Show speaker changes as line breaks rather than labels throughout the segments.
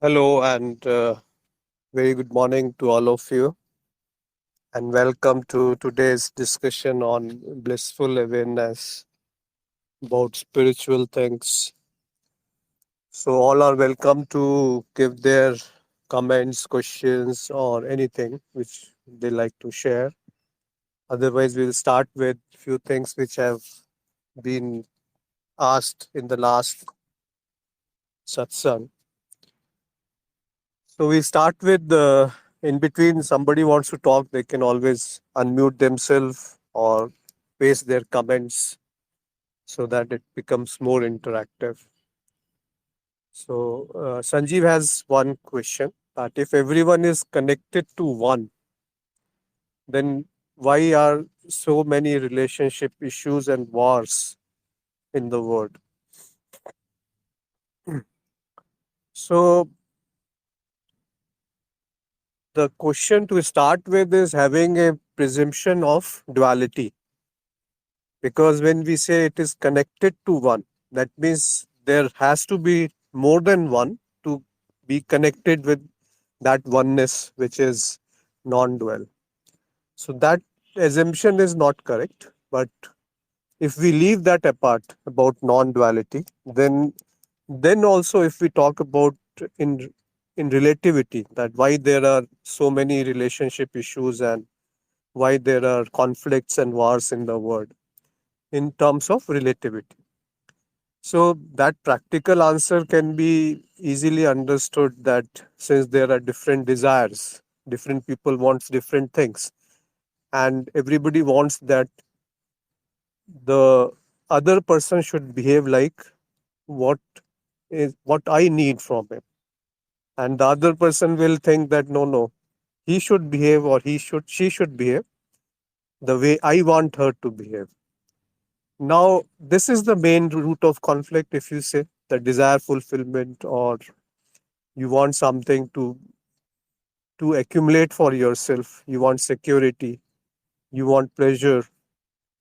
Hello and very good morning to all of you, and welcome to today's discussion on blissful awareness about spiritual things. So, all are welcome to give their comments, questions, or anything which they like to share. Otherwise, we'll start with few things which have been asked in the last satsang. So, we start with the in between somebody wants to talk, they can always unmute themselves or paste their comments so that it becomes more interactive. So, Sanjeev has one question that if everyone is connected to one, then why are so many relationship issues and wars in the world? So, the question to start with is having a presumption of duality, because when we say it is connected to one, that means there has to be more than one to be connected with that oneness which is non-dual. So that assumption is not correct, but if we leave that apart about non-duality, then also if we talk about in in relativity, that why there are so many relationship issues and why there are conflicts and wars in the world in terms of relativity. So that practical answer can be easily understood, that since there are different desires, different people wants different things, and everybody wants that the other person should behave like what what I need from him. And the other person will think that no, he should behave, or she should behave the way I want her to behave. Now, this is the main root of conflict, if you say, the desire fulfillment, or you want something to accumulate for yourself, you want security, you want pleasure.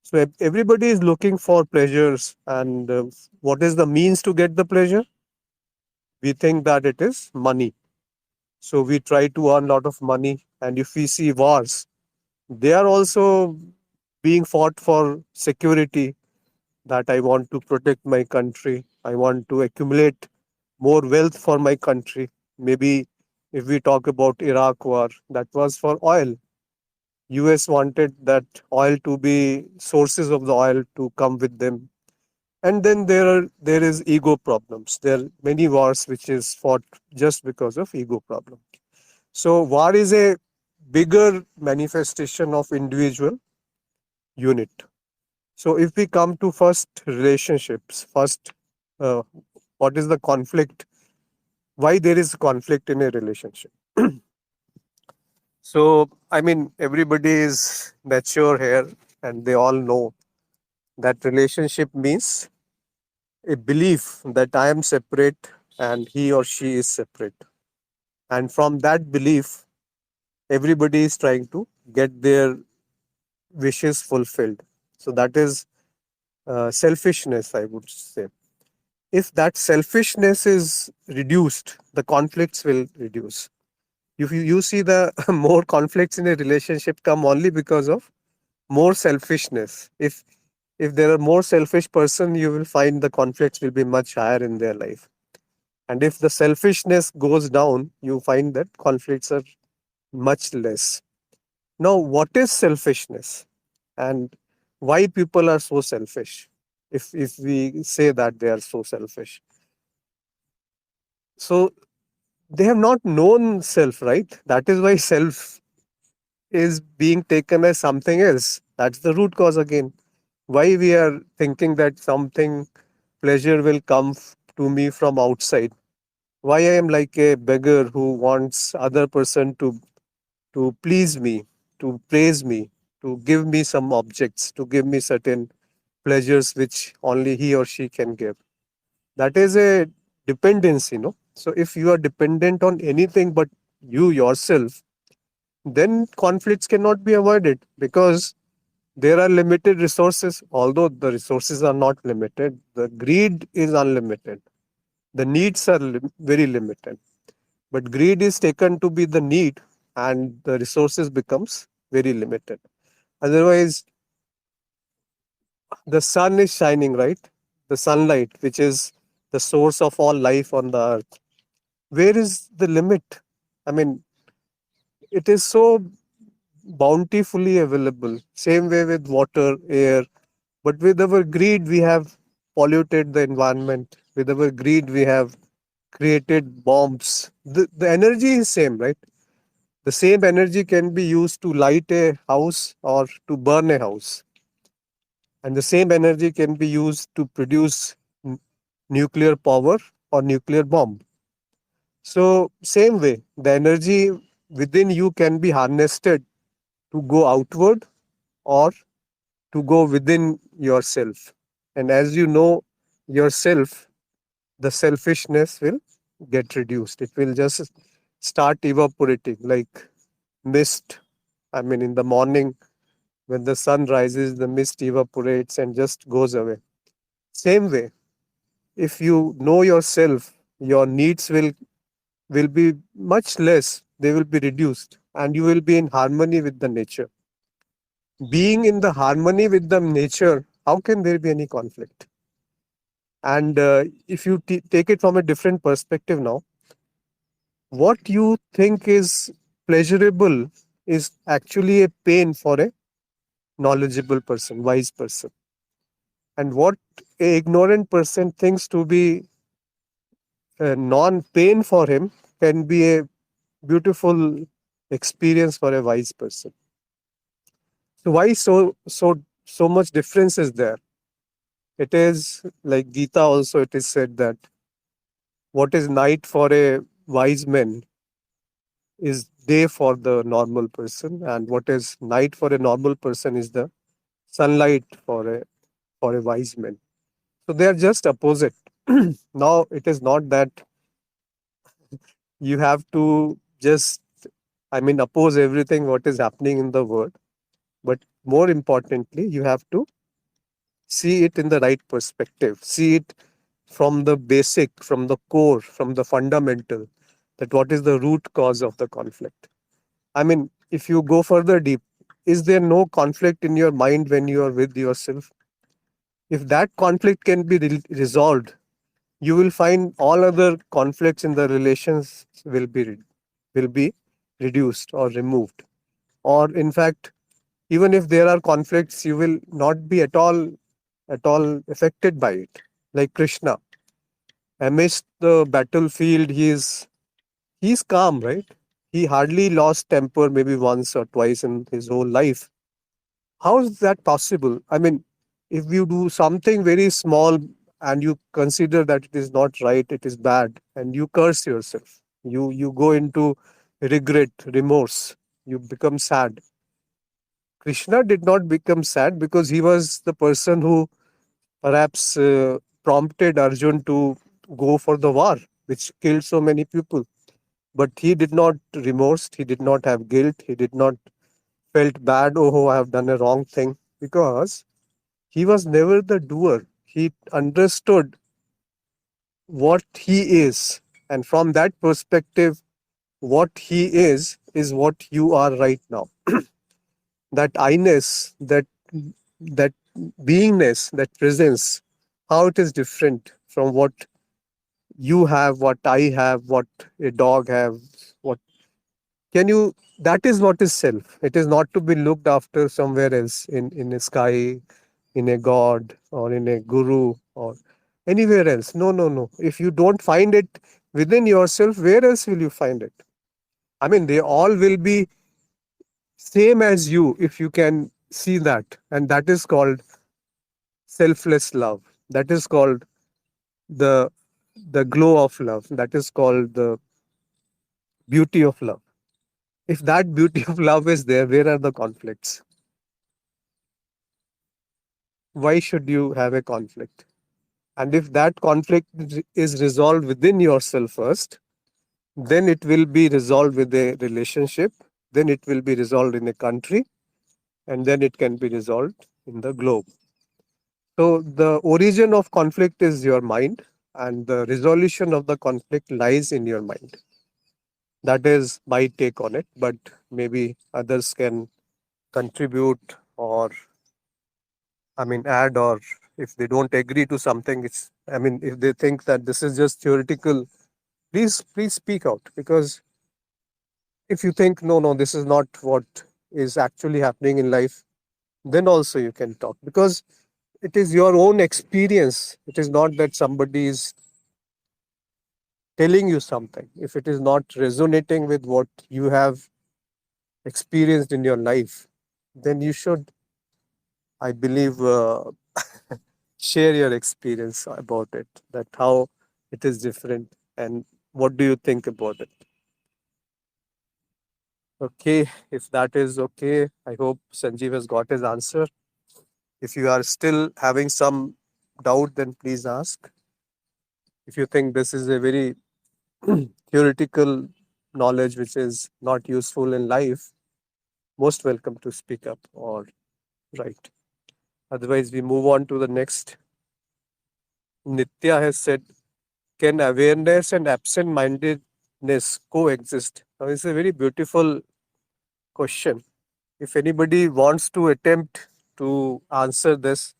So everybody is looking for pleasures, and what is the means to get the pleasure? We think that it is money. So we try to earn a lot of money, and if we see wars, they are also being fought for security, that I want to protect my country, I want to accumulate more wealth for my country. Maybe if we talk about Iraq war, that was for oil. US wanted that oil to be sources of the oil to come with them. And then there is ego problems. There are many wars which is fought just because of ego problem. So war is a bigger manifestation of individual unit. So if we come to first relationships, first, uh, what is the conflict? Why there is conflict in a relationship? So I mean, everybody is mature here, and they all know that relationship means a belief that I am separate and he or she is separate. And from that belief, everybody is trying to get their wishes fulfilled. So that is selfishness, I would say. If that selfishness is reduced, the conflicts will reduce. If you see the more conflicts in a relationship come only because of more selfishness. If there are more selfish person, you will find the conflicts will be much higher in their life. And if the selfishness goes down, you find that conflicts are much less. Now, what is selfishness, and why people are so selfish? If we say that they are so selfish, so they have not known self, right? That is why self is being taken as something else. That's the root cause again. Why we are thinking that something pleasure will come to me from outside? Why I am like a beggar who wants other person to please me, to praise me, to give me some objects, to give me certain pleasures which only he or she can give. That is a dependency, no? So if you are dependent on anything but you yourself, then conflicts cannot be avoided, because there are limited resources. Although the resources are not limited, the greed is unlimited, the needs are very limited. But greed is taken to be the need, and the resources becomes very limited. Otherwise, the sun is shining, right? The sunlight, which is the source of all life on the earth. Where is the limit? I mean, it is so bountifully available. Same way with water, air. But with our greed, we have polluted the environment. With our greed, we have created bombs. The energy is same, right? The same energy can be used to light a house or to burn a house. And the same energy can be used to produce nuclear power or nuclear bomb. So, same way, the energy within you can be harnessed to go outward or to go within yourself. And as you know yourself, the selfishness will get reduced. It will just start evaporating like mist. I mean, in the morning, when the sun rises, the mist evaporates and just goes away. Same way, if you know yourself, your needs will be much less. They will be reduced, and you will be in harmony with the nature. Being in the harmony with the nature, how can there be any conflict? And if you take it from a different perspective now, what you think is pleasurable is actually a pain for a knowledgeable person, wise person. And what a ignorant person thinks to be a non-pain for him can be a beautiful experience for a wise person. So why so much difference is there? It is like Gita also it is said that what is night for a wise man is day for the normal person, and what is night for a normal person is the sunlight for a wise man. So they are just opposite. Now it is not that you have to just, I mean, oppose everything what is happening in the world, but more importantly, you have to see it in the right perspective. See it from the basic, from the core, from the fundamental, that what is the root cause of the conflict. I mean, if you go further deep, is there no conflict in your mind when you are with yourself? If that conflict can be resolved, you will find all other conflicts in the relations will be reduced or removed. Or in fact, even if there are conflicts, you will not be at all affected by it. Like Krishna, amidst the battlefield, he's calm, right? He hardly lost temper maybe once or twice in his whole life. How is that possible? I mean, if you do something very small and you consider that it is not right, it is bad, and you curse yourself, you go into regret, remorse, you become sad. Krishna did not become sad because he was the person who perhaps prompted Arjun to go for the war, which killed so many people. But he did not remorse, he did not have guilt, he did not felt bad, oh, I have done a wrong thing, because he was never the doer. He understood what he is. And from that perspective, what he is what you are right now. That I-ness, that beingness, that presence, how it is different from what you have, what I have, what a dog have, what can you that is what is self. It is not to be looked after somewhere else in a sky, in a god, or in a guru, or anywhere else. No, no, no. If you don't find it within yourself, where else will you find it? I mean, they all will be same as you if you can see that. And that is called selfless love. That is called the the glow of love. That is called the beauty of love. If that beauty of love is there, where are the conflicts? Why should you have a conflict? And if that conflict is resolved within yourself first, then it will be resolved with a relationship, then it will be resolved in a country, and then it can be resolved in the globe. So the origin of conflict is your mind, and the resolution of the conflict lies in your mind. That is my take on it, but maybe others can contribute, or add, or if they don't agree to something, if they think that this is just theoretical, please speak out. Because if you think, no, no, this is not what is actually happening in life, then also you can talk, because it is your own experience. It is not that somebody is telling you something. If it is not resonating with what you have experienced in your life, then you should, I believe, share your experience about it, that how it is different and what do you think about it. Okay, if that is okay, I hope Sanjeev has got his answer. If you are still having some doubt, then please ask. If you think this is a very theoretical knowledge which is not useful in life, most welcome to speak up or write. Otherwise, we move on to the next. Nitya has said, can awareness and absent mindedness coexist? Now, it's a very beautiful question. If anybody wants to attempt to answer this,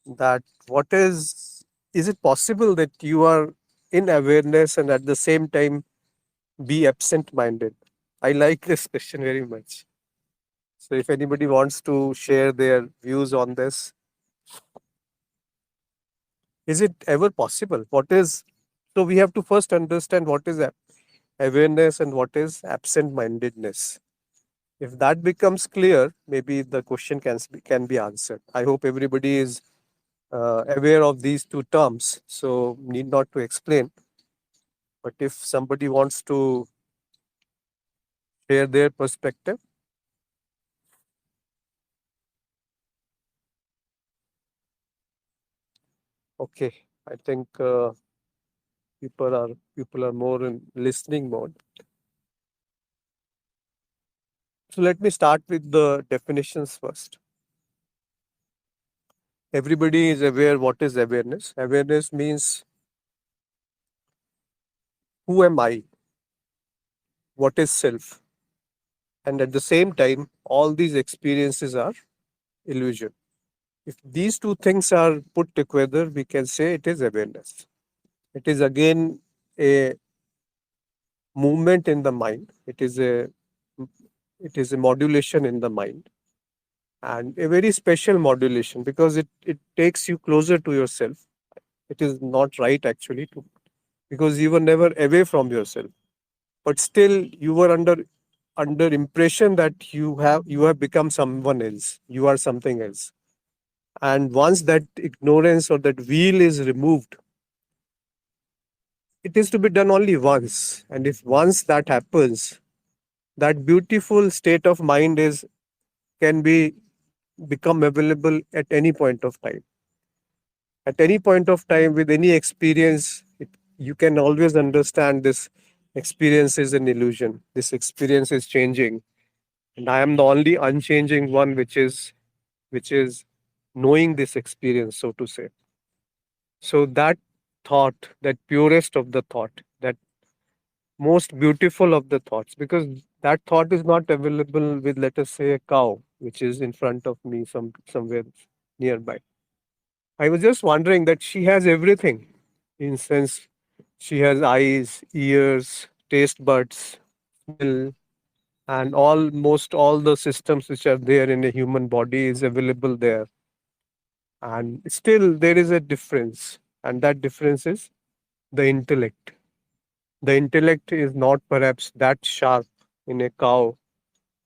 that what is it possible that you are in awareness and at the same time be absent minded? I like this question very much. So, if anybody wants to share their views on this, is it ever possible? So we have to first understand what is awareness and what is absent mindedness. If that becomes clear, maybe the question can be answered. I hope everybody is aware of these two terms, so need not to explain. But if somebody wants to share their perspective, okay, I think people are more in listening mode. So let me start with the definitions first. Everybody is aware what is awareness. Awareness means, who am I? What is self? And at the same time, all these experiences are illusion. If these two things are put together, we can say it is awareness. It is again a movement in the mind. It is a modulation in the mind, and a very special modulation, because it takes you closer to yourself. It is not right actually to, because you were never away from yourself, but still you were under impression that you have become someone else. You are something else. And once that ignorance or that wheel is removed, it is to be done only once. And if once that happens, that beautiful state of mind is can be become available at any point of time. At any point of time, with any experience, you can always understand this experience is an illusion. This experience is changing, and I am the only unchanging one, which is knowing this experience, so to say. So that thought, that purest of the thought, that most beautiful of the thoughts, because that thought is not available with, let us say, a cow which is in front of me, somewhere nearby. I was just wondering that she has everything. In sense, she has eyes, ears, taste buds, smell, and almost all the systems which are there in a human body is available there. And still there is a difference, and that difference is the intellect. The intellect is not perhaps that sharp in a cow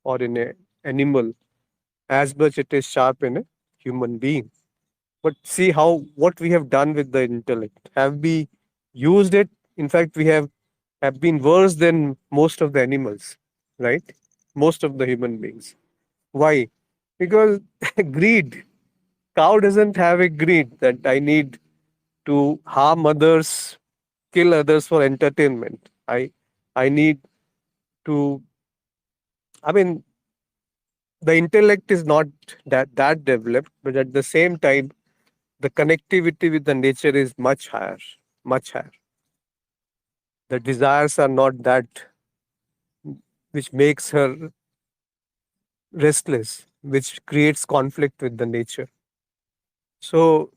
or in a animal as much it is sharp in a human being. But see how what we have done with the intellect. Have we used it? In fact, we have been worse than most of the animals, right? Most of the human beings. Why? Because greed. Cow doesn't have a greed that I need to harm others, kill others for entertainment. I need to. I mean, the intellect is not that developed, but at the same time, the connectivity with the nature is much higher, much higher. The desires are not that which makes her restless, which creates conflict with the nature. So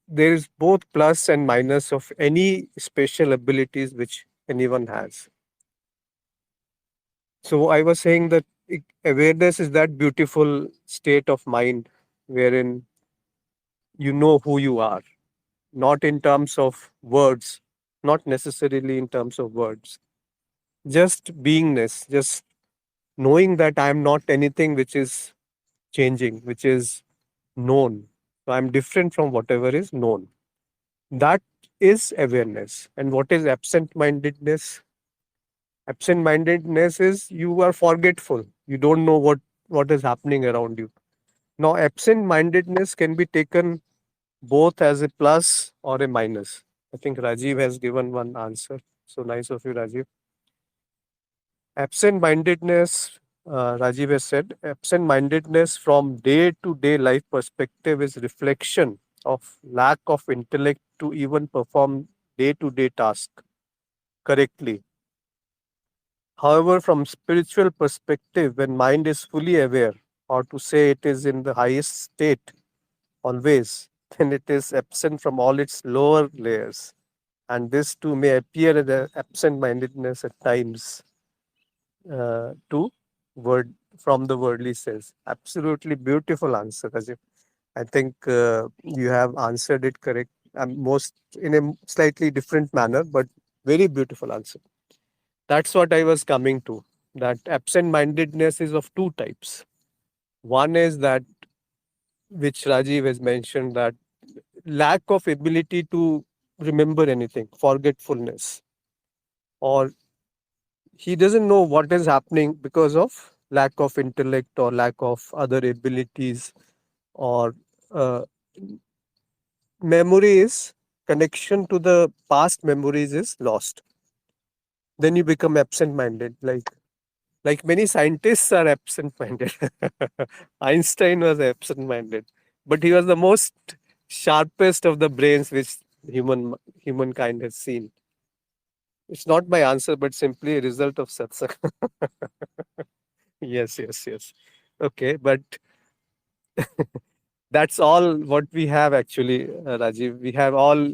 there is both plus and minus of any special abilities which anyone has. So I was saying that awareness is that beautiful state of mind wherein you know who you are, not in terms of words, not necessarily in terms of words, just beingness, just knowing that I am not anything which is changing, which is known. So I'm different from whatever is known. That is awareness. And what is absent mindedness? Absent mindedness is you are forgetful. You don't know what is happening around you. Now, absent mindedness can be taken both as a plus or a minus. I think Rajiv has given one answer. So nice of you, Rajiv. Absent mindedness, Rajiv has said, absent mindedness from day to day life perspective is reflection of lack of intellect to even perform day to day task correctly. However, from spiritual perspective, when mind is fully aware, or to say it is in the highest state always, then it is absent from all its lower layers. And this too may appear as absent mindedness at times to word from the worldly sense. Absolutely beautiful answer, Rajiv. I think you have answered it correct, most in a slightly different manner, but very beautiful answer. That's what I was coming to. That absent mindedness is of two types. One is that which Rajiv has mentioned, that lack of ability to remember anything, forgetfulness, or he doesn't know what is happening because of lack of intellect or lack of other abilities, or uh, memory is connection to the past memories is lost. Then you become absent minded, like many scientists are absent minded. Einstein was absent minded, but he was the most sharpest of the brains which humankind has seen. It's not my answer, but simply a result of satsang. Yes, yes, yes. Okay, but that's all what we have actually, Rajiv. We have all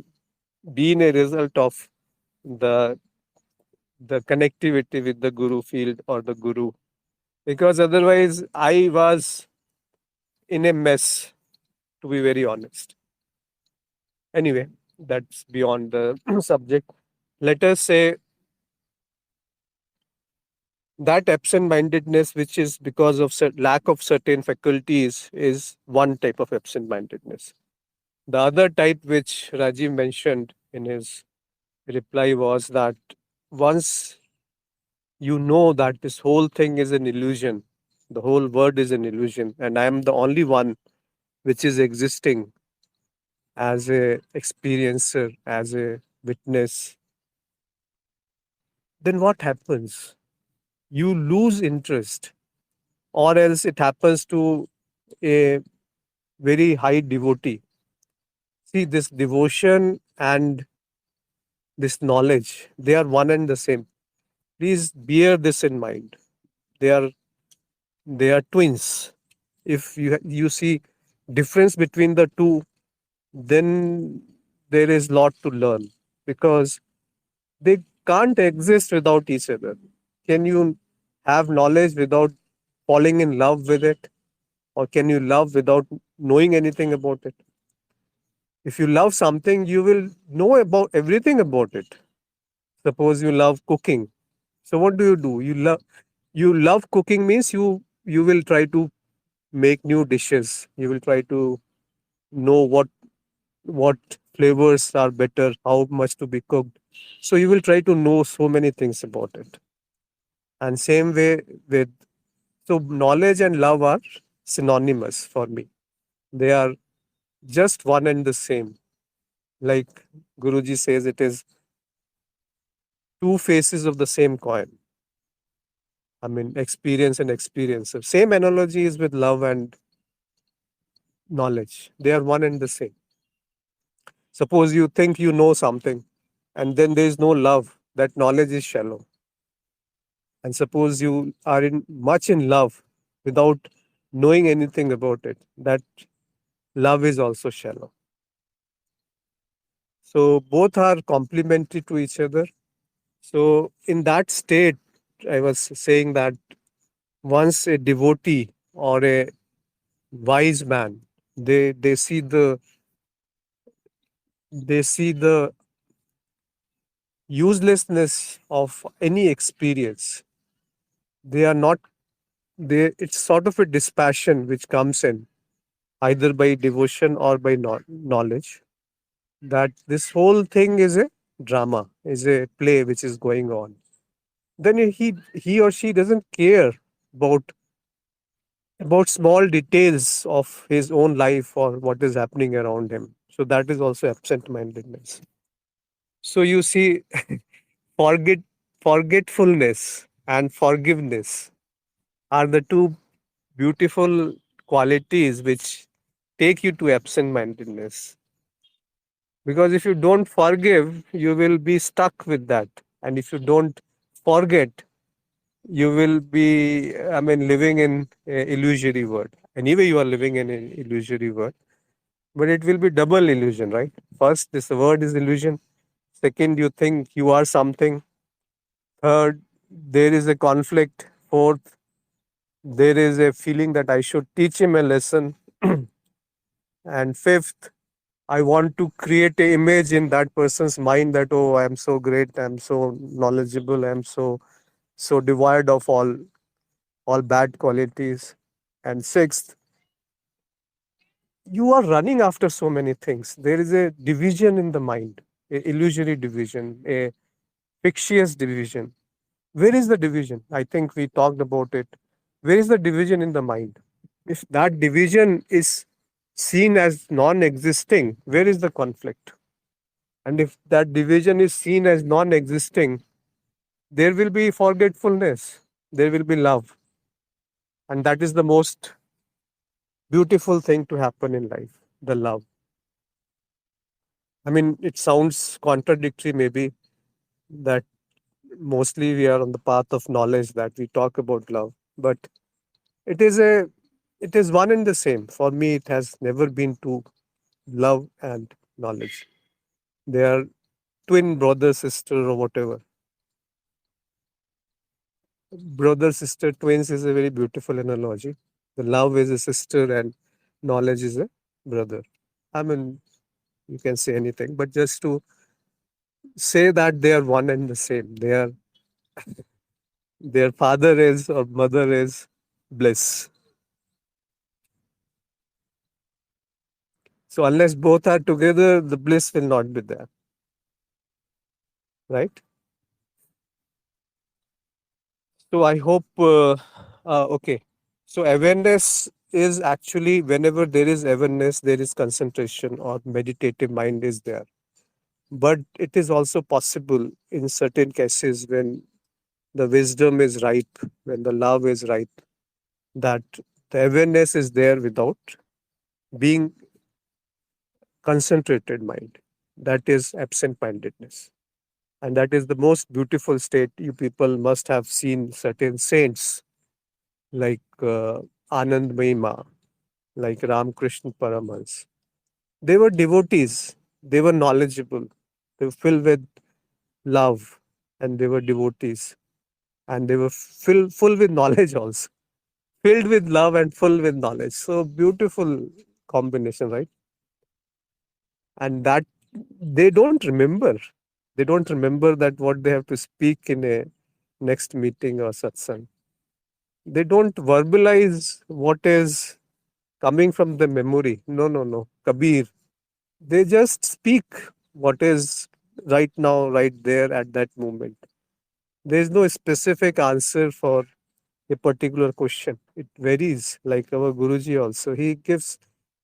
been a result of the the connectivity with the guru field or the guru, because otherwise I was in a mess, to be very honest. Anyway, that's beyond the subject. Let us say that absent-mindedness, which is because of lack of certain faculties, is one type of absent-mindedness. The other type, which Rajiv mentioned in his reply, was that once you know that this whole thing is an illusion, the whole world is an illusion, and I am the only one which is existing as a experiencer, as a witness, then what happens? You lose interest, or else it happens to a very high devotee. See, this devotion and this knowledge, they are one and the same. Please bear this in mind. They are they are twins. If you see difference between the two, then there is lot to learn, because they can't exist without each other. Can you have knowledge without falling in love with it? Or can you love without knowing anything about it? If you love something, you will know about everything about it. Suppose you love cooking. So what do? You love cooking means you will try to make new dishes. You will try to know what flavors are better, how much to be cooked. So you will try to know so many things about it. And same way with, so knowledge and love are synonymous for me. They are just one and the same. Like Guruji says, it is two faces of the same coin. I mean, experience and experiencer. Same analogy is with love and knowledge. They are one and the same. Suppose you think you know something and then there is no love. that knowledge is shallow. And suppose you are in much in love without knowing anything about it, that love is also shallow. So both are complementary to each other. So in that state, I was saying that once a devotee or a wise man, they see the uselessness of any experience. They are not they It's sort of a dispassion which comes in either by devotion or by knowledge, that this whole thing is a drama, is a play which is going on. Then he or she doesn't care about small details of his own life or what is happening around him. So that is also absent-mindedness. So you see, forget forgetfulness and forgiveness are the two beautiful qualities which take you to absent-mindedness. Because if you don't forgive, you will be stuck with that. And if you don't forget, you will be, I mean, living in a illusory world. Anyway, you are living in an illusory world, but it will be double illusion, right? First, this word is illusion. Second, you think you are something. Third, there is a conflict. Fourth, there is a feeling that I should teach him a lesson. And fifth, I want to create an image in that person's mind that, oh, I am so great, I am so knowledgeable, I am so devoid of all bad qualities. And sixth, you are running after so many things. There is a division in the mind, a illusory division, a fictitious division. Where is the division? I think we talked about it. Where is the division in the mind? If that division is seen as non existing, where is the conflict? And if that division is seen as non existing, there will be forgetfulness, there will be love. And that is the most beautiful thing to happen in life, the love. I mean, it sounds contradictory, maybe, that mostly we are on the path of knowledge, that we talk about love. But it is one and the same. For me, it has never been two: love and knowledge. They are twin brother, sister, or whatever. Brother, sister, twins is a very beautiful analogy. The love is a sister and knowledge is a brother. I mean, you can say anything, but just to say that they are one and the same. Their father is or mother is bliss. So unless both are together, the bliss will not be there, right? So I hope. Okay. So awareness is actually, whenever there is awareness, there is concentration or meditative mind is there. But it is also possible in certain cases when the wisdom is ripe, when the love is ripe, that the awareness is there without being concentrated mind. That is absent-mindedness. And that is the most beautiful state. You people must have seen certain saints like Anand Mahima, like Ramakrishna Paramhans. They were devotees, they were knowledgeable, they were filled with love, and they were devotees, and they were full with knowledge also. Filled with love and full with knowledge. So beautiful combination, right? And that they don't remember. They don't remember that what they have to speak in a next meeting or satsang. They don't verbalize what is coming from the memory. No, no, no. Kabir. They just speak what is right now, right there at that moment. There is no specific answer for a particular question. It varies, like our Guruji also. He gives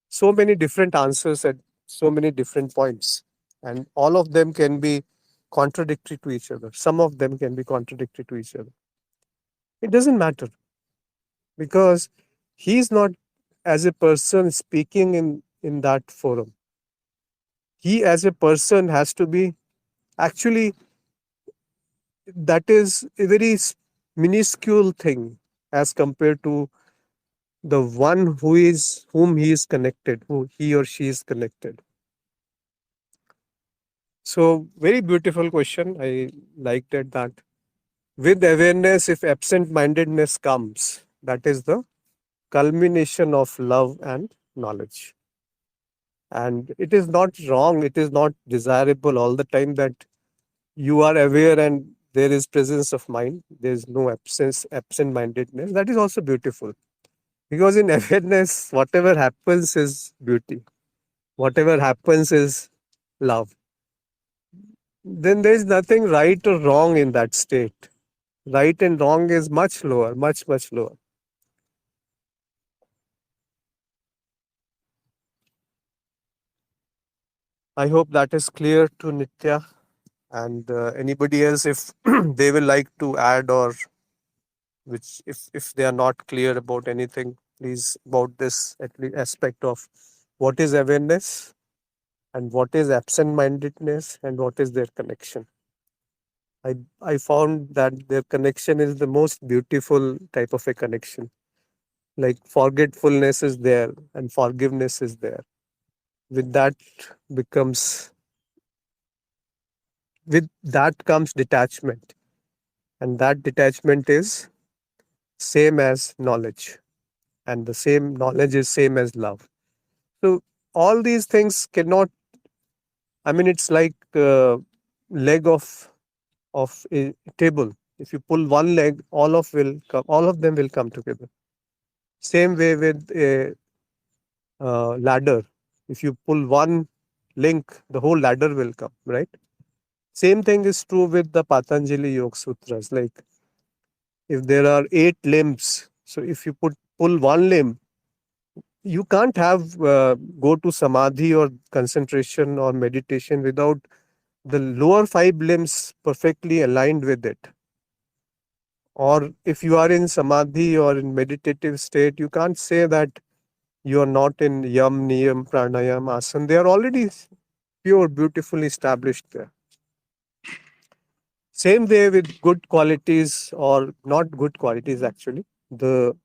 so many different answers at so many different points. And all of them can be contradictory to each other. Some of them can be contradictory to each other. It doesn't matter because he is not as a person speaking in that forum. He as a person has to be actually that is a very minuscule thing as compared to the one whom he is connected, who he or she is connected. So very beautiful question. I liked it that with awareness, if absent-mindedness comes, that is the culmination of love and knowledge. And it is not wrong, it is not desirable all the time that you are aware and there is presence of mind. There is no absent-mindedness. That is also beautiful. Because in awareness, whatever happens is beauty. Whatever happens is love. Then there is nothing right or wrong in that state. Right and wrong is much lower, much, much lower. I hope that is clear to Nitya and anybody else if they will like to add, or which if they are not clear about anything, please, about this at least aspect of what is awareness and what is absent-mindedness and what is their connection. I found that their connection is the most beautiful type of a connection. Like forgetfulness is there and forgiveness is there. With that becomes with that comes detachment. And that detachment is same as knowledge. And the same knowledge is same as love. So all these things cannot, I mean, it's like leg of a table. If you pull one leg, all of them will come together. Same way with a ladder. If you pull one link, the whole ladder will come, right? Same thing is true with the Patanjali Yoga Sutras. Like if there are 8 limbs, so if you pull one limb, you can't have go to samadhi or concentration or meditation without the lower 5 limbs perfectly aligned with it. Or if you are in samadhi or in meditative state, you can't say that you are not in yam, niyam, pranayam, asana. They are already pure, beautifully established there. Same way with good qualities or not good qualities, actually. The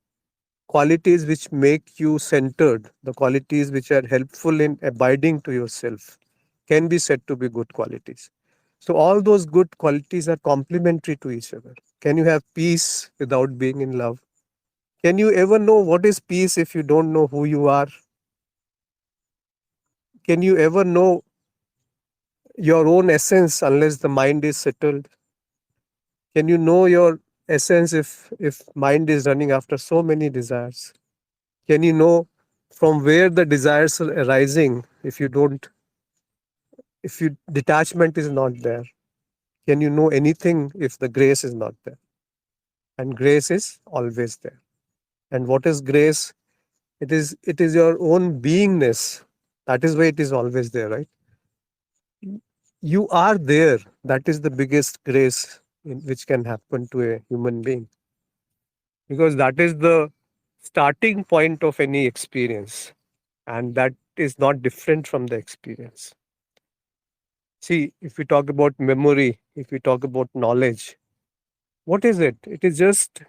qualities which make you centered, the qualities which are helpful in abiding to yourself, can be said to be good qualities. So, all those good qualities are complementary to each other. Can you have peace without being in love? Can you ever know what is peace if you don't know who you are? Can you ever know your own essence unless the mind is settled? Can you know your essence if mind is running after so many desires? Can you know from where the desires are arising if you detachment is not there? Can you know anything if the grace is not there? And grace is always there. And what is grace? It is your own beingness. That is why it is always there, right? You are there. That is the biggest grace which can happen to a human being, because that is the starting point of any experience, and that is not different from the experience. See, if we talk about memory, if we talk about knowledge, what is it? It is just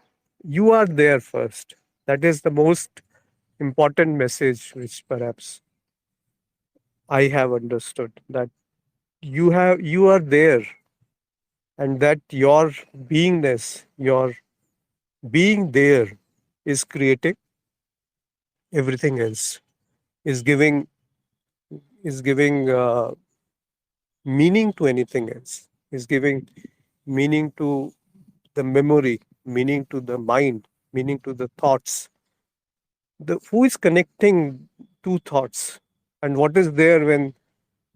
you are there first. That is the most important message which perhaps I have understood, that you are there, and that your beingness, your being there, is creating everything else, is giving meaning to anything else, is giving meaning to the memory, meaning to the mind, meaning to the thoughts. The who is connecting two thoughts, and what is there when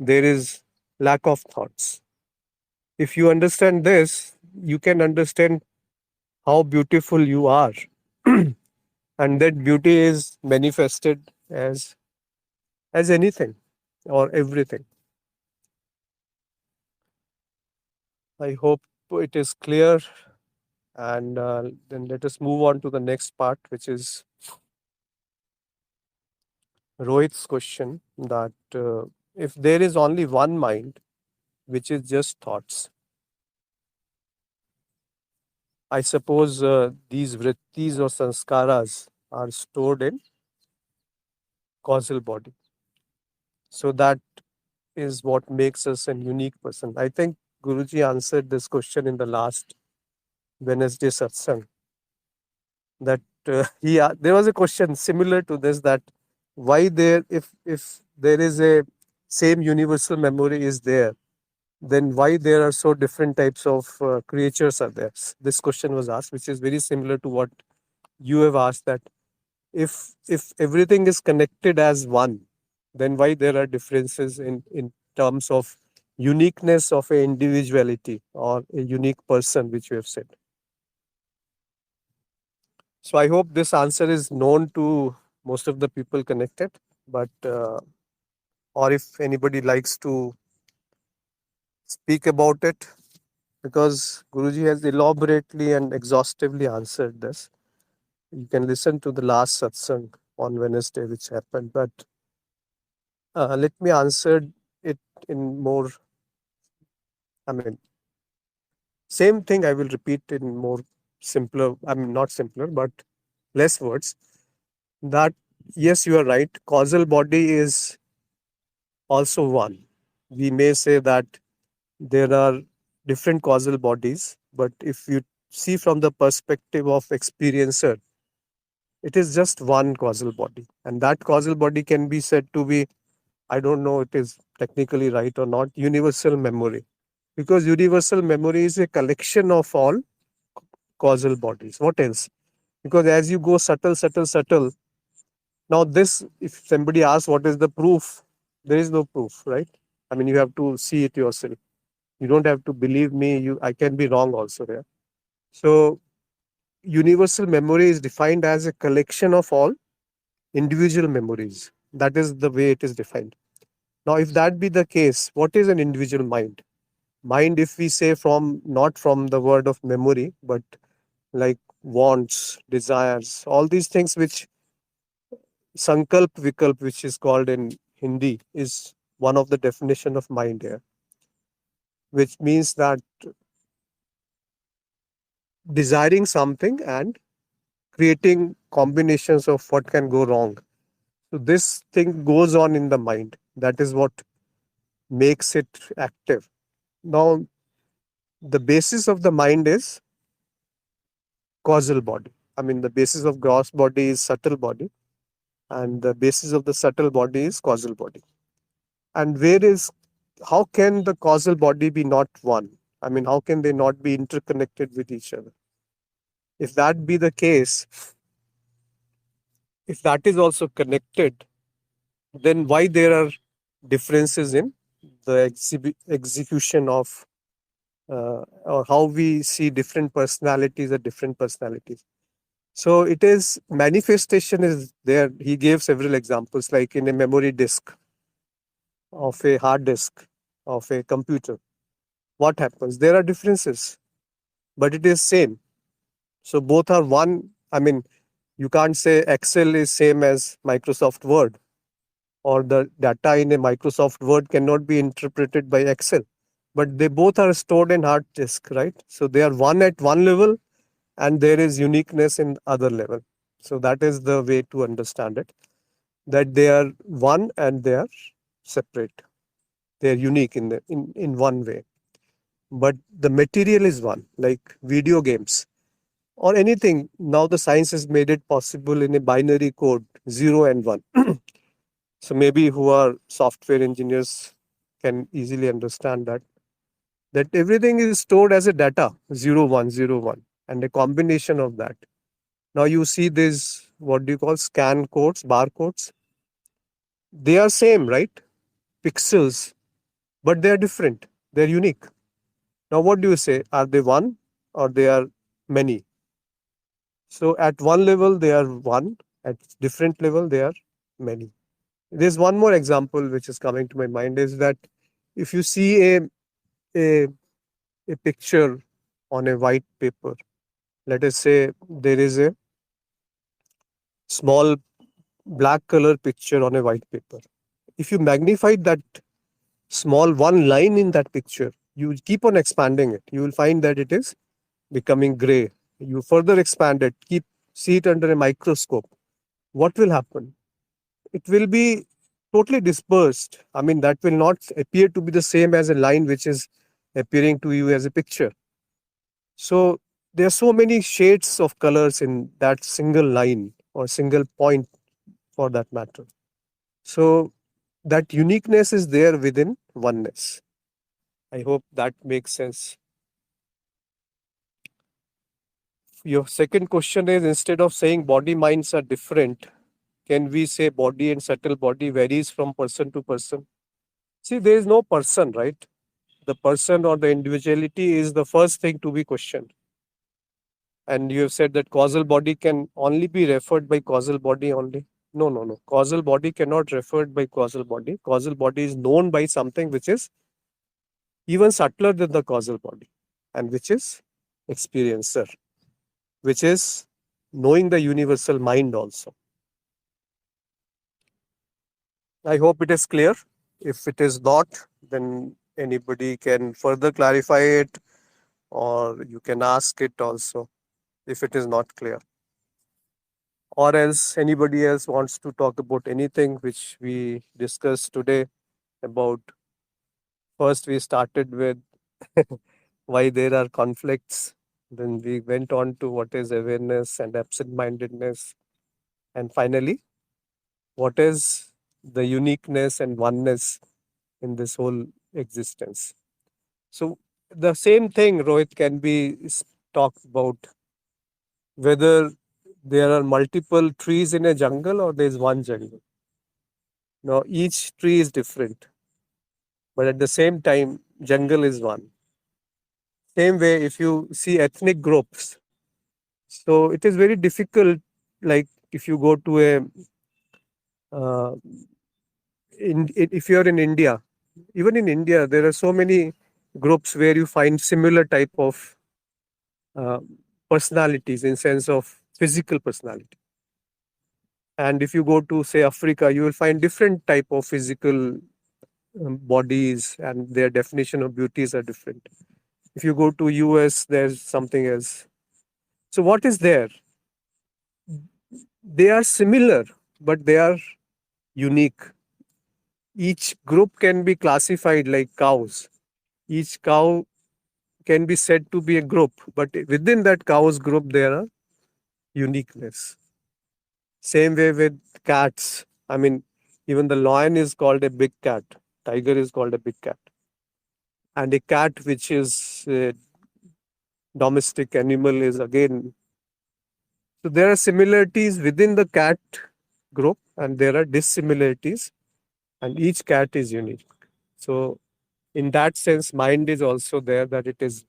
there is lack of thoughts? If you understand this, you can understand how beautiful you are, and that beauty is manifested as anything or everything. I hope it is clear, and then let us move on to the next part, which is Rohit's question, that if there is only one mind, which is just thoughts, I suppose these vrittis or sanskaras are stored in causal body. So that is what makes us a unique person. I think Guruji answered this question in the last Wednesday satsang. That there was a question similar to this, that why there, if there is a same universal memory is there, then why there are so different types of creatures are there. This question was asked, which is very similar to what you have asked, that if everything is connected as one, then why there are differences in terms of uniqueness of a individuality or a unique person, which you have said. So I hope this answer is known to most of the people connected, but or if anybody likes to speak about it, because Guruji has elaborately and exhaustively answered this. You can listen to the last satsang on Wednesday, which happened, but let me answer it in more, I mean, same thing I will repeat in more simpler, I mean, not simpler, but less words. That, yes, you are right. Causal body is also one. We may say that there are different causal bodies, but if you see from the perspective of experiencer, it is just one causal body. And that causal body can be said to be, I don't know it is technically right or not, universal memory. Because universal memory is a collection of all causal bodies. What else? Because as you go subtle, now this, if somebody asks what is the proof, there is no proof, right? I mean, you have to see it yourself. You don't have to believe me. I can be wrong also there. So universal memory is defined as a collection of all individual memories. That is the way it is defined. Now, if that be the case, what is an individual mind? Mind, if we say from not from the word of memory, but like wants, desires, all these things which sankalp vikalp, which is called in Hindi, is one of the definition of mind here, which means that desiring something and creating combinations of what can go wrong. So this thing goes on in the mind. That is what makes it active. Now, the basis of the mind is causal body. I mean, the basis of gross body is subtle body, and the basis of the subtle body is causal body. And how can the causal body be not one? I mean, how can they not be interconnected with each other? If that be the case, if that is also connected, then why there are differences in the execution of or how we see different personalities or different personalities? So it is manifestation is there. He gave several examples, like in a memory disk of a hard disk of a computer. What happens? There are differences, but it is same. So both are one. I mean, you can't say Excel is same as Microsoft Word, or the data in a Microsoft Word cannot be interpreted by Excel. But they both are stored in hard disk, right? So they are one at one level, and there is uniqueness in other level. So that is the way to understand it, that they are one and they are separate. They are unique in one way. But the material is one, like video games or anything. Now the science has made it possible in a binary code, 0 and 1. So maybe who are software engineers can easily understand that everything is stored as a data, 0 1 0 1, and a combination of that. Now you see this, what do you call, scan codes, barcodes? They are same, right? Pixels, but they are different. They're unique. Now what do you say? Are they one or they are many? So at one level they are one, at different level they are many. There's one more example which is coming to my mind, is that if you see a, a picture on a white paper, let us say there is a small black color picture on a white paper. If you magnify that small one line in that picture, you keep on expanding it, you will find that it is becoming gray. You further expand it, see it under a microscope. What will happen? It will be totally dispersed. I mean, that will not appear to be the same as a line which is appearing to you as a picture. So there are so many shades of colors in that single line or single point for that matter. So that uniqueness is there within oneness. I hope that makes sense. Your second question is, instead of saying body minds are different, can we say body and subtle body varies from person to person? See, there is no person, right? The person or the individuality is the first thing to be questioned. And you have said that causal body can only be referred by causal body only. No, no, no. Causal body cannot referred by causal body. Causal body is known by something which is even subtler than the causal body, and which is experiencer, which is knowing the universal mind also. I hope it is clear. If it is not, then anybody can further clarify it, or you can ask it also if it is not clear. Or else anybody else wants to talk about anything which we discussed today about. First, we started with why there are conflicts. Then we went on to what is awareness and absent-mindedness. And finally, what is the uniqueness and oneness in this whole existence. So the same thing, Rohit, can be talked about whether there are multiple trees in a jungle or there is one jungle. Now, each tree is different, but at the same time, jungle is one. Same way, if you see ethnic groups, so it is very difficult. Like if you go to a, uh, if you are in India, even in India, there are so many groups where you find similar type of uh, personalities in sense of physical personality. And if you go to say Africa, you will find different type of physical bodies, and their definition of beauties are different. If you go to US, there's something else. So what is there? They are similar, but they are unique. Each group can be classified like cows. Each cow can be said to be a group, but within that cow's group there are uniqueness. Same way with cats. I mean, even the lion is called a big cat. Tiger is called a big cat. And a cat which is a domestic animal is again. So there are similarities within the cat group, and there are dissimilarities, and each cat is unique. So in that sense, mind is also there, that it is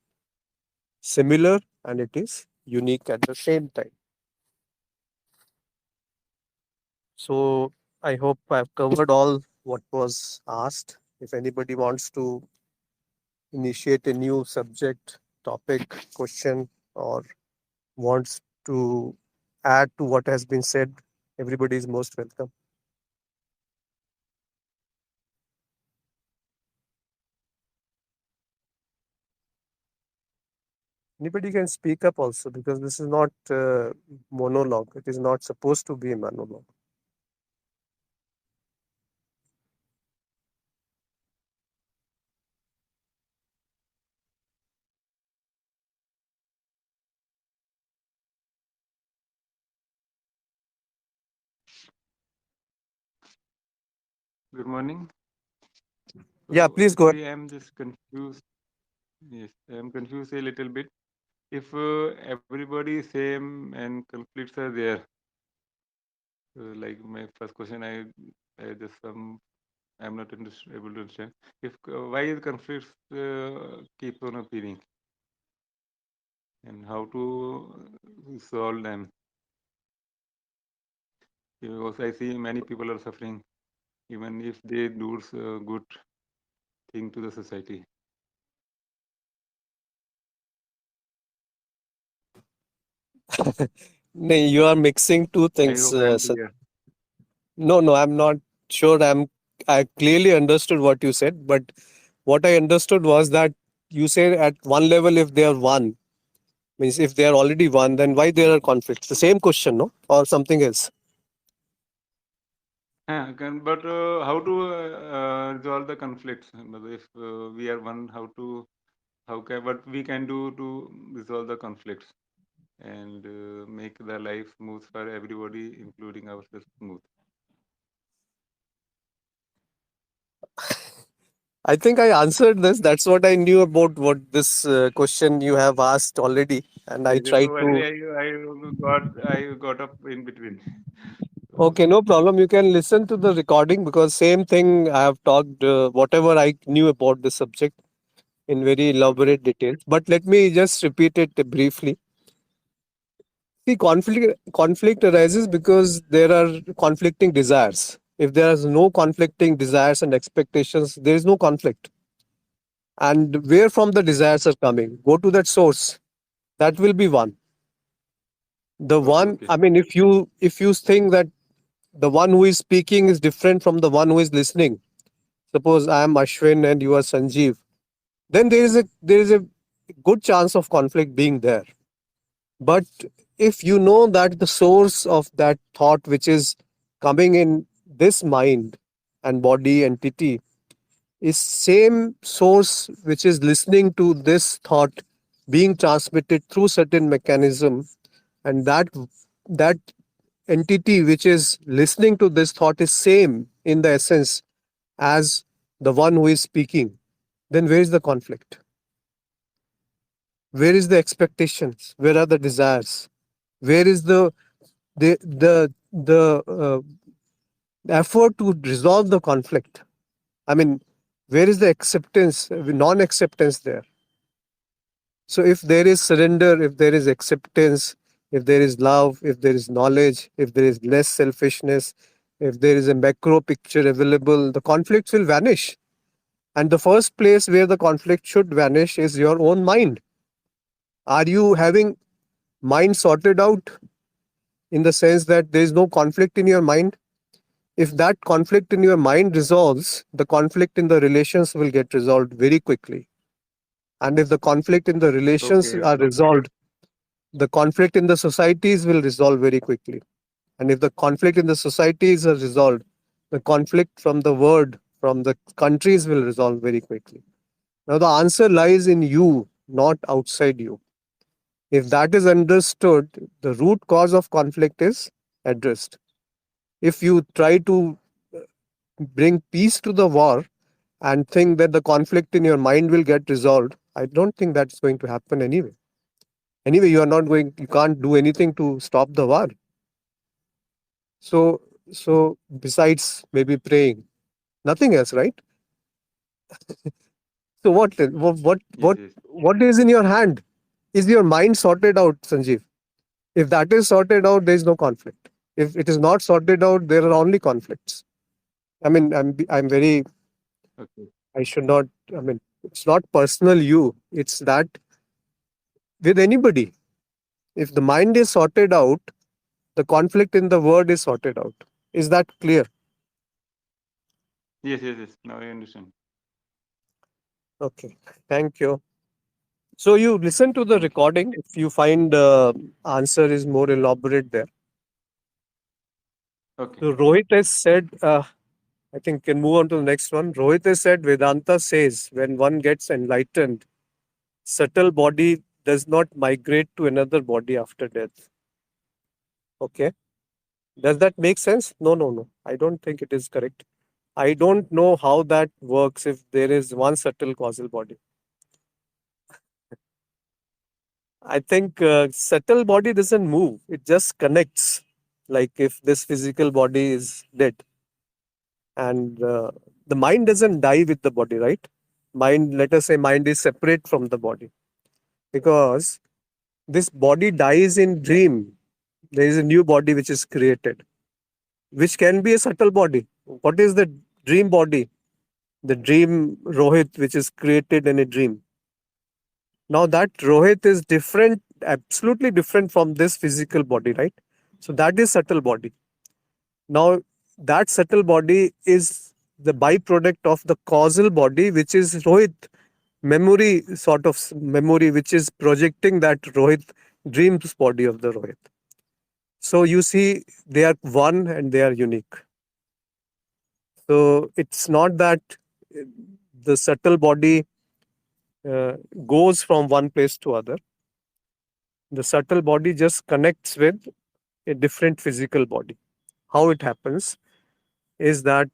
similar and it is unique at the same time. So I hope I've covered all what was asked. If anybody wants to initiate a new subject, topic, question, or wants to add to what has been said, everybody is most welcome. Anybody can speak up also, because this is not monologue. It is not supposed to be a monologue.
Good morning.
Yeah, please go ahead.
Actually, I am just confused. Yes, I am confused a little bit. If everybody is same and conflicts are there, like my first question, I just I'm not able to understand. If why is conflicts keep on appearing, and how to solve them? Because I see many people are suffering, even if they do good thing to the society.
No, you are mixing two
I
things.
hope I am clear.
No, no, I'm not sure. I clearly understood what you said, but what I understood was that you said at one level, if they are one, Means if they are already one, then why there are conflicts? The same question, no? Or something else?
But how to resolve the conflicts? If we are one, how can what we can do to resolve the conflicts and make the life smooth for everybody, including ourselves, smooth?
I think I answered this. That's what I knew about what this question you have asked already, and I
Yes, yes.
tried
So
to.
actually, I got up in between. So
Okay, no problem. You can listen to the recording because same thing I have talked whatever I knew about the subject in very
okay,
elaborate details. But let me just repeat it briefly. See, conflict arises because there are conflicting desires. If there is no conflicting desires and expectations, there is no conflict. And where from the desires are coming? Go to that source. That will be one. The
okay,
one.
okay.
I mean, if you think that the one who is speaking is different from the one who is listening. Suppose I am Ashwin and you are Sanjeev. Then there is a good chance of conflict being there. But if you know that the source of that thought which is coming in this mind and body entity is same source which is listening to this thought being transmitted through certain mechanism, and that entity which is listening to this thought is same in the essence as the one who is speaking, then where is the conflict? Where is the expectations? Where are the desires? Where is the effort to resolve the conflict? I mean, where is the acceptance, non-acceptance there? So if there is surrender, if there is acceptance, if there is love, if there is knowledge, if there is less selfishness, if there is a macro picture available, the conflicts will vanish. And the first place where the conflict should vanish is your own mind. Are you having mind sorted out in the sense that there is no conflict in your mind? If that conflict in your mind resolves, the conflict in the relations will get resolved very quickly. And if the conflict in the relations
Okay,
are resolved, the conflict in the societies will resolve very quickly. And if the conflict in the societies are resolved, the conflict from the world, from the countries will resolve very quickly. Now, the answer lies in you, not outside you. If that is understood, the root cause of conflict is addressed. If you try to bring peace to the war and think that the conflict in your mind will get resolved, I don't think that's going to happen anyway. Anyway, you can't do anything to stop the war. So, so besides maybe praying, nothing else, right? So what then?
yes, yes,
What is in your hand? Is your mind sorted out, Sanjeev? If that is sorted out, there is no conflict. If it is not sorted out, there are only conflicts. I mean, I'm very.
okay.
I should not. I mean, it's not personal. It's that with anybody. If the mind is sorted out, the conflict in the word is sorted out. Is that clear?
Yes, yes, yes. Now I understand.
Okay. Thank you. So you listen to the
Thank you.
recording. If you find answer is more elaborate there.
Okay.
So Rohit has said. I think can move on to the next one. Rohit has said Vedanta says when one gets enlightened, subtle body does not migrate to another body after death. Okay. Does that make sense? No, no, no. I don't think it is correct. I don't know how that works if there is one subtle causal body. I think subtle body doesn't move, it just connects. Like if this physical body is dead and the mind doesn't die with the body, right? Mind, let us say, mind is separate from the body because this body dies in dream. There is a new body which is created, which can be a subtle body. What is the dream body? The dream Rohit, which is created in a dream. Now that Rohit is different, absolutely different from this physical body, right? So that is subtle body. Now that subtle body is the byproduct of the causal body, which is Rohit. memory, sort of memory, which is projecting that Rohit dreams body of the Rohit. So you see, they are one and they are unique. So it's not that uh, the subtle body uh, goes from one place to other. The subtle body just connects with a different physical body. How it happens is that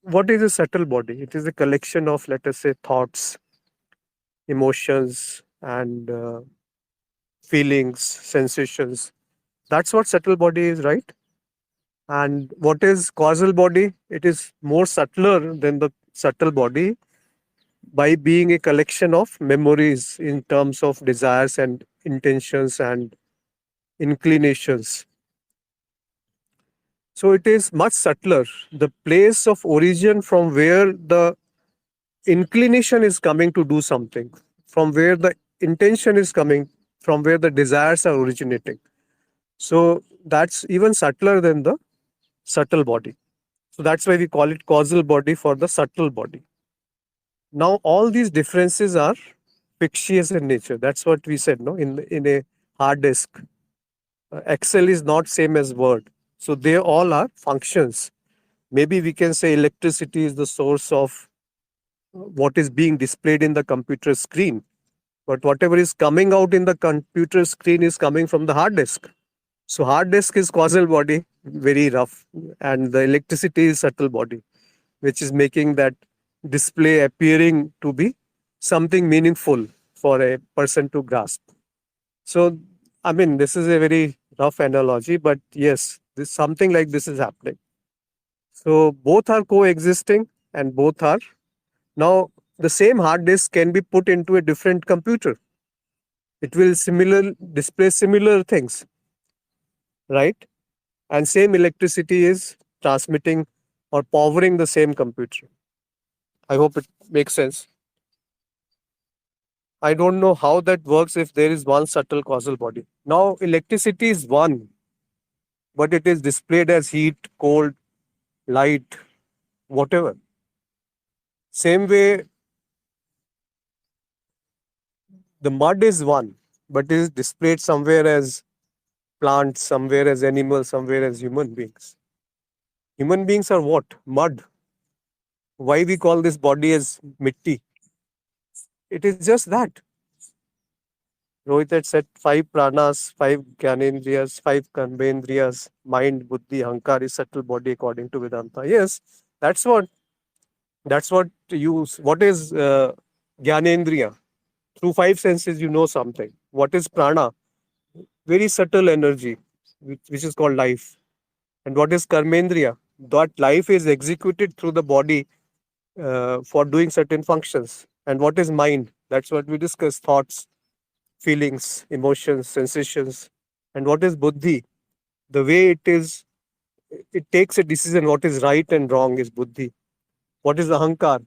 what is a subtle body? It is a collection of, let us say, thoughts, emotions, and feelings, sensations. That's what subtle body is, right? And what is causal body? It is more subtler than the subtle body by being a collection of memories in terms of desires and intentions and inclinations. So it is much subtler. The place of origin from where the inclination is coming to do something, from where the intention is coming, from where the desires are originating. So that's even subtler than the subtle body. So that's why we call it causal body for the subtle body. Now, all these differences are fictitious in nature. That's what we said, no? In a hard disk, Excel is not same as Word. So they all are functions. Maybe we can say electricity is the source of what is being displayed in the computer screen. But whatever is coming out in the computer screen is coming from the hard disk. So hard disk is causal body, very rough, and the electricity is subtle body, which is making that display appearing to be something meaningful for a person to grasp. So, I mean, this is a very rough analogy, but yes, this something like this is happening. So both are coexisting, and both are now the same hard disk can be put into a different computer. It will similar display similar things, right? And same electricity is transmitting or powering the same computer. I hope it makes sense. I don't know how that works if there is one subtle causal body. Now, electricity is one, but it is displayed as heat, cold, light, whatever. Same way, the mud is one, but it is displayed somewhere as plants, somewhere as animals, somewhere as human beings. Human beings are what? Mud. Why we call this body as mitti? It is just that. Rohit had said five pranas, five gyanendriyas, five karmendriyas, mind, buddhi, ahankar is subtle body according to Vedanta. Yes, that's what what is gyanendriya? Through five senses you know something. What is prana? Very subtle energy, which is called life. And what is karmendriya? That life is executed through the body for doing certain functions. And what is mind? That's what we discuss: thoughts, feelings, emotions, sensations. And what is buddhi? The way it takes a decision what is right and wrong is buddhi. What is ahankar?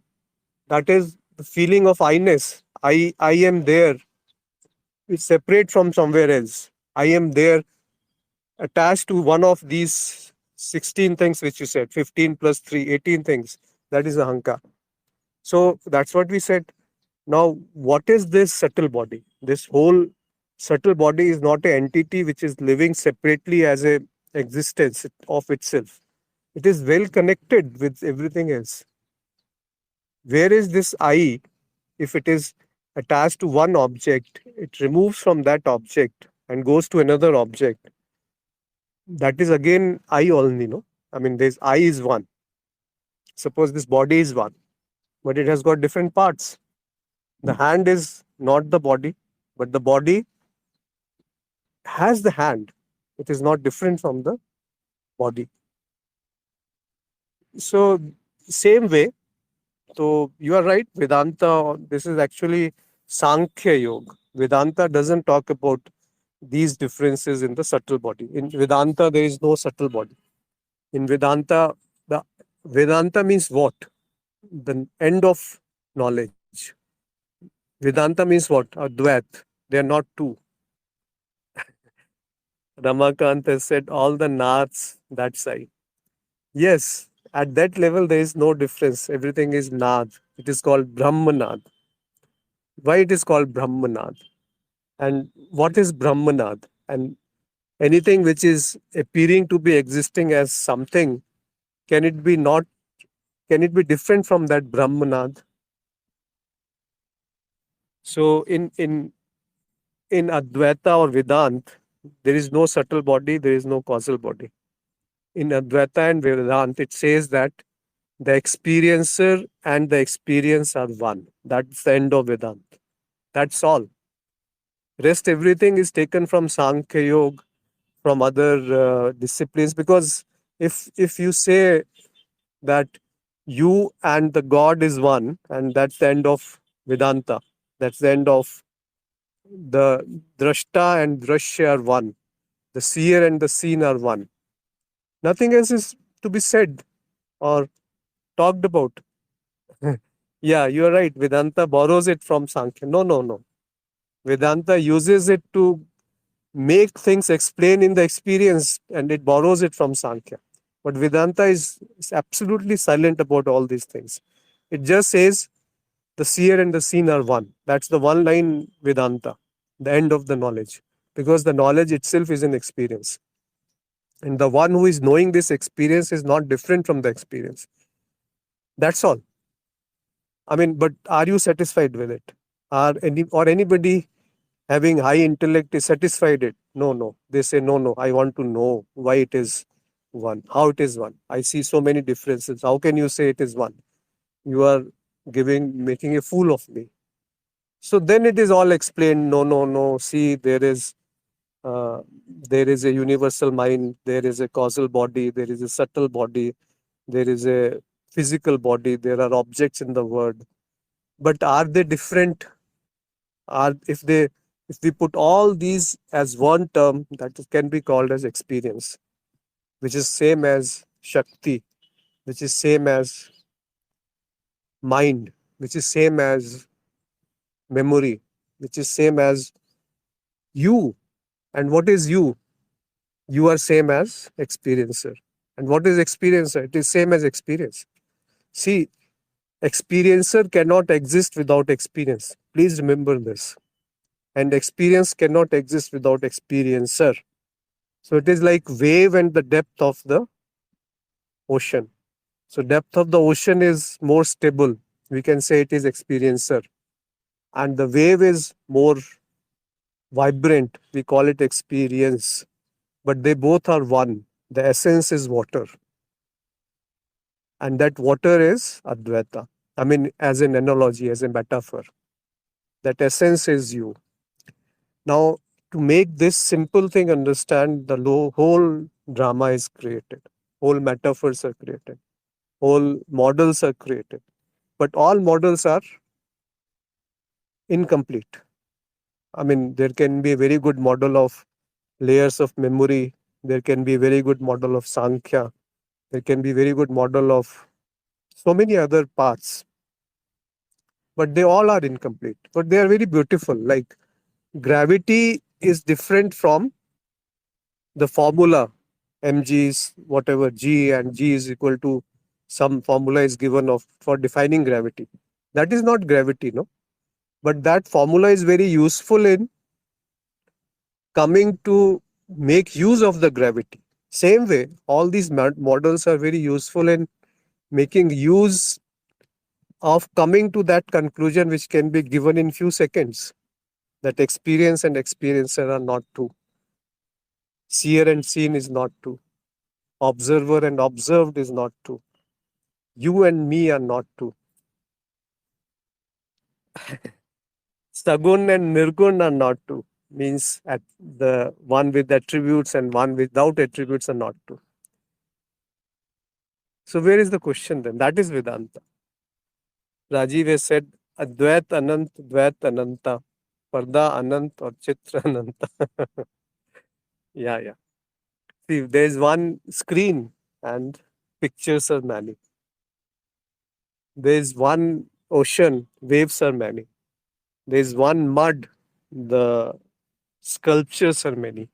That is the feeling of I-ness. I am there. It's separate from somewhere else. I am there attached to one of these 16 things which you said, 15 plus 3, 18 things. That is ahankar. So that's what we said. Now, what is this subtle body? This whole subtle body is not an entity which is living separately as a existence of itself. It is well connected with everything else. Where is this I? If it is attached to one object, it removes from that object and goes to another object. That is again I only, no? I mean, this I is one. Suppose this body is one, but it has got different parts. The hand is not the body, but the body has the hand. It is not different from the body. So, same way, so you are right, Vedanta, this is actually Sankhya Yoga. Vedanta doesn't talk about these differences in the subtle body. In Vedanta, there is no subtle body. In Vedanta, the Vedanta means what? The end of knowledge. Vedanta means what? Advait. They are not two. Ramakant has said all the Naths that side. Yes, at that level, there is no difference. Everything is Nath. It is called Brahmanad. Why it is called Brahmanad? And what is Brahmanad? And anything which is appearing to be existing as something, can it be not, can it be different from that Brahmanad? So in Advaita or Vedant, there is no subtle body, there is no causal body. In Advaita and Vedant, it says that the experiencer and the experience are one. That's the end of Vedant. That's all. Rest everything is taken from Sankhya Yoga, from other disciplines. Because if you say that you and the God is one, and that's the end of Vedanta. That's the end of the Drashta and Drashya are one. The seer and the seen are one. Nothing else is to be said or talked about. Yeah, you're right. Vedanta borrows it from Sankhya. No, no, no. Vedanta uses it to make things explain in the experience, and it borrows it from Sankhya. But Vedanta is absolutely silent about all these things. It just says the seer and the seen are one. That's the one line Vedanta, the end of the knowledge. Because the knowledge itself is an experience. And the one who is knowing this experience is not different from the experience. That's all. I mean, but are you satisfied with it? Anybody having high intellect is satisfied it? No, no. They say, no, no, I want to know why it is one, how it is one. I see so many differences. How can you say it is one? You are making a fool of me. So then it is all explained. No, no, no. See, there is a universal mind, there is a causal body, there is a subtle body, there is a physical body, there are objects in the world. But are they different? Are if we put all these as one term, that can be called as experience, which is same as Shakti, which is same as mind, which is same as memory, which is same as you. And what is you? You are same as experiencer. And what is experiencer? It is same as experience. See, experiencer cannot exist without experience. Please remember this. And experience cannot exist without experiencer. So it is like wave and the depth of the ocean. So depth of the ocean is more stable. We can say it is experiencer. And the wave is more vibrant. We call it experience. But they both are one. The essence is water. And that water is Advaita. I mean, as an analogy, as a metaphor. That essence is you. Now, to make this simple thing understand, the whole drama is created. Whole metaphors are created. Whole models are created. But all models are incomplete. I mean, there can be a very good model of layers of memory. There can be a very good model of Sankhya. There can be very good model of so many other paths. But they all are incomplete. But they are very beautiful. Like gravity is different from the formula mg is whatever g, and g is equal to some formula is given of for defining gravity. That is not gravity, no. But that formula is very useful in coming to make use of the gravity. Same way, all these models are very useful in making use of coming to that conclusion, which can be given in few seconds, that experience and experiencer are not two. Seer and seen is not two. Observer and observed is not two. You and me are not two. Sagun and Nirgun are not two. Means at the one with attributes and one without attributes are not two. So where is the question then? That is Vedanta. Rajiv has said Advait Anant, Dvait Ananta, Parda Anant or Chitra Ananta. Yeah, yeah. See, there is one screen and pictures are many. There is one ocean, waves are many. There is one mud, the sculptures are many.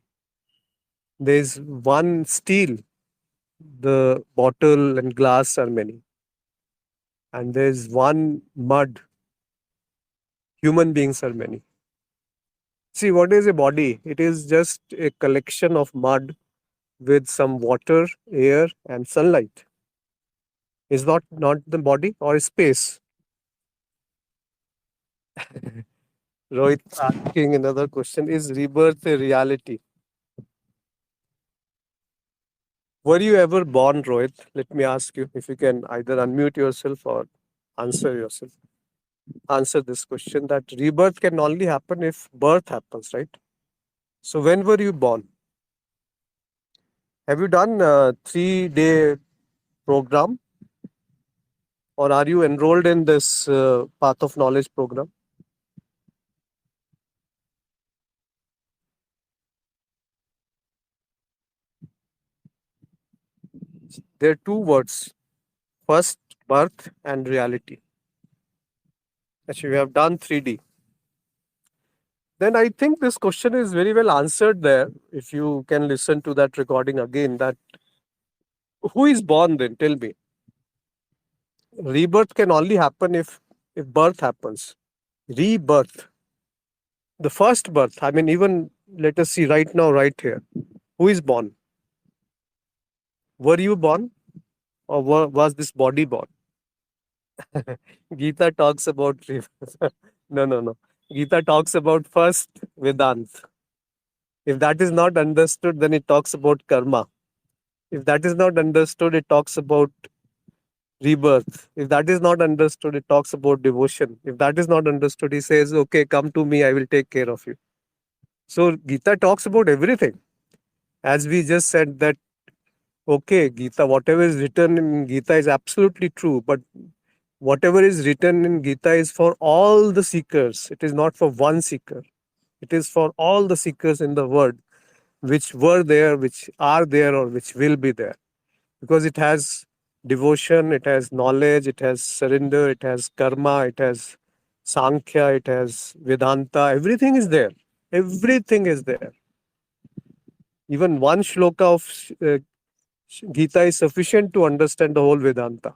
There is one steel, the bottle and glass are many. And there is one mud, Human beings are many. See, what is a body? It is just a collection of mud with some water, air, and sunlight. Is that not the body or space? Rohit asking another question: is rebirth a reality? Were you ever born, Rohit? Let me ask you if you can either unmute yourself or answer yourself. Answer this question that rebirth can only happen if birth happens, right? So, when were you born? Have you done a 3-day program or are you enrolled in this Path of Knowledge program? There are two words: first, birth, and reality. Actually, we have done 3D. Then I think this question is very well answered there. If you can listen to that recording again, that who is born then? Tell me. Rebirth can only happen if birth happens. Rebirth, the first birth. I mean, even let us see right now, right here. Who is born? Were you born, or was this body born? Gita talks about rebirth. No, no, no. Gita talks about first Vedant. If that is not understood, then it talks about karma. If that is not understood, it talks about rebirth. If that is not understood, it talks about devotion. If that is not understood, he says, okay, come to me, I will take care of you. So Gita talks about everything. As we just said that, okay, Gita, whatever is written in Gita is absolutely true, but whatever is written in Gita is for all the seekers. It is not for one seeker. It is for all the seekers in the world, which were there, which are there, or which will be there. Because it has devotion, it has knowledge, it has surrender, it has karma, it has Sankhya, it has Vedanta. Everything is there. Everything is there. Even one shloka of Gita is sufficient to understand the whole Vedanta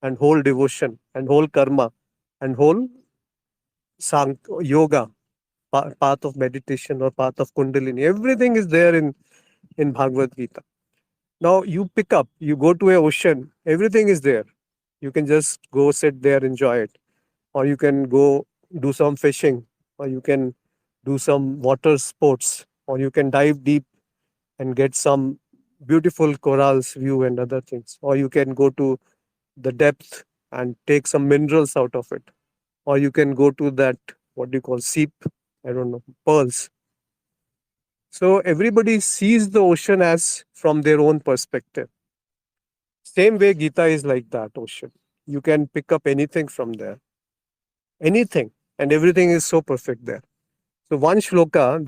and whole devotion and whole karma and whole yoga, path of meditation or path of Kundalini. Everything is there in Bhagavad Gita. Now you pick up, you go to a ocean, everything is there. You can just go sit there, enjoy it. Or you can go do some fishing, or you can do some water sports, or you can dive deep and get some beautiful corals view and other things. Or you can go to the depth and take some minerals out of it. Or you can go to that, what do you call, seep, I don't know, pearls. So everybody sees the ocean as from their own perspective. Same way Gita is like that ocean. You can pick up anything from there. Anything. And everything is so perfect there. So one shloka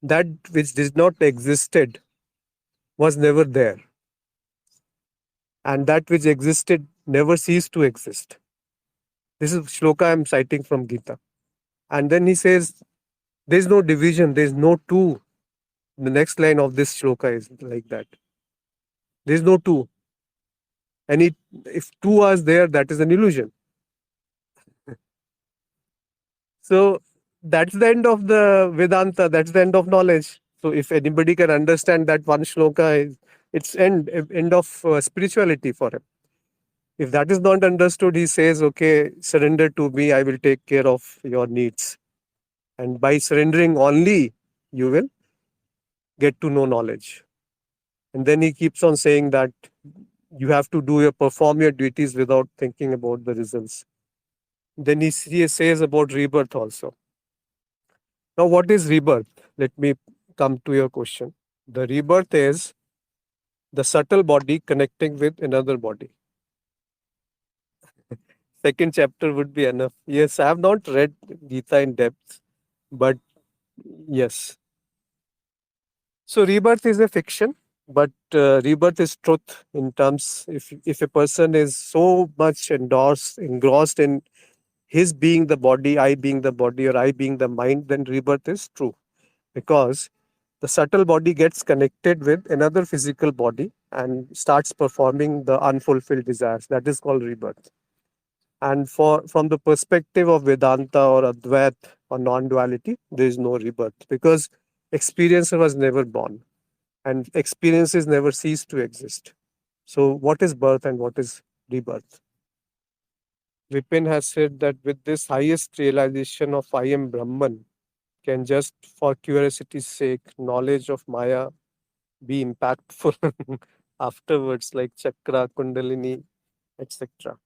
that which did not existed was never there. And that which existed never ceased to exist. This is shloka I'm citing from Gita. And then he says, there's no division, there's no two. The next line of this shloka is like that. There's no two. And if two are there, that is an illusion. So that's the end of the Vedanta, that's the end of knowledge. So if anybody can understand that one shloka, it's end of spirituality for him. If that is not understood, he says, okay, surrender to me, I will take care of your needs. And by surrendering only, you will get to know knowledge. And then he keeps on saying that you have to perform your duties without thinking about the results. Then he says about rebirth also. Now, what is rebirth? Let me come to your question. The rebirth is the subtle body connecting with another body. Second chapter would be enough. Yes, I have not read Gita in depth, but yes. So rebirth is a fiction, but rebirth is truth in terms if a person is so much engrossed in his being the body, I being the body, or I being the mind, then rebirth is true. Because the subtle body gets connected with another physical body and starts performing the unfulfilled desires. That is called rebirth. And from the perspective of Vedanta or Advait or non-duality, there is no rebirth because experiencer was never born and experiences never cease to exist. So what is birth and what is rebirth? Vipin has said that with this highest realization of I am Brahman, can just for curiosity's sake, knowledge of Maya be impactful afterwards, like chakra, kundalini, etc.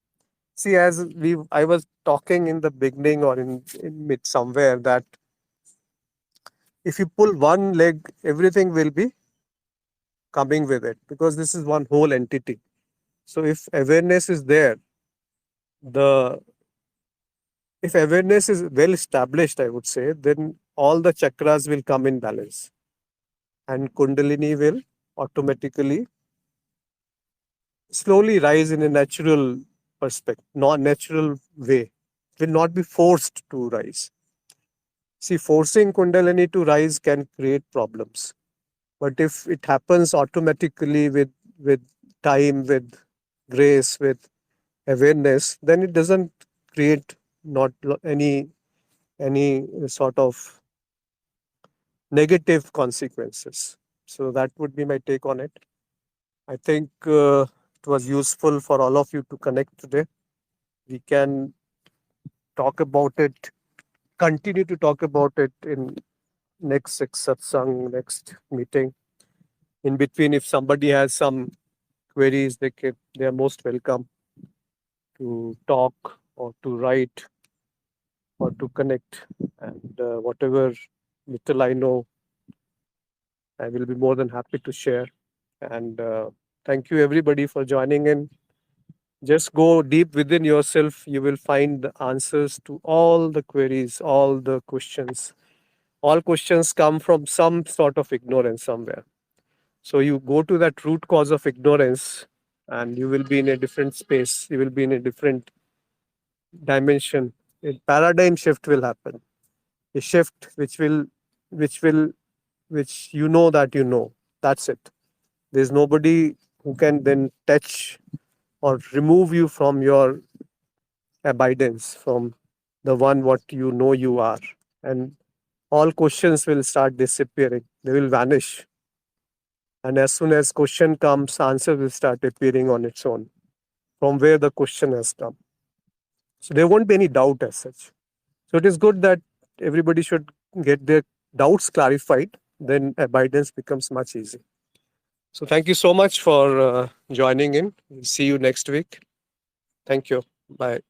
See, as I was talking in the beginning or in mid somewhere that if you pull one leg, everything will be coming with it because this is one whole entity. So if awareness is there, the if awareness is well established, I would say, then all the chakras will come in balance and kundalini will automatically slowly rise in a natural perspective, not natural way. It will not be forced to rise. See, forcing kundalini to rise can create problems. But if it happens automatically with time, with grace, with awareness, then it doesn't create not any sort of negative consequences. So that would be my take on it. I think it was useful for all of you to connect today. We can talk about it, continue to talk about it in next six satsang, next meeting. In between, if somebody has some queries, they are most welcome to talk or to write or to connect. And whatever little I know, I will be more than happy to share. And thank you everybody for joining in. Just go deep within yourself. You will find the answers to all the queries, all the questions. All questions come from some sort of ignorance somewhere. So you go to that root cause of ignorance and you will be in a different space. You will be in a different dimension. A paradigm shift will happen. A shift which will, which you know that you know. That's it. There's nobody who can then touch or remove you from your abidance, from the one what you know you are. And all questions will start disappearing. They will vanish. And as soon as question comes, answer will start appearing on its own from where the question has come. So there won't be any doubt as such. So it is good that everybody should get their doubts clarified. Then abidance becomes much easier. So thank you so much for joining in. See you next week. Thank you. Bye.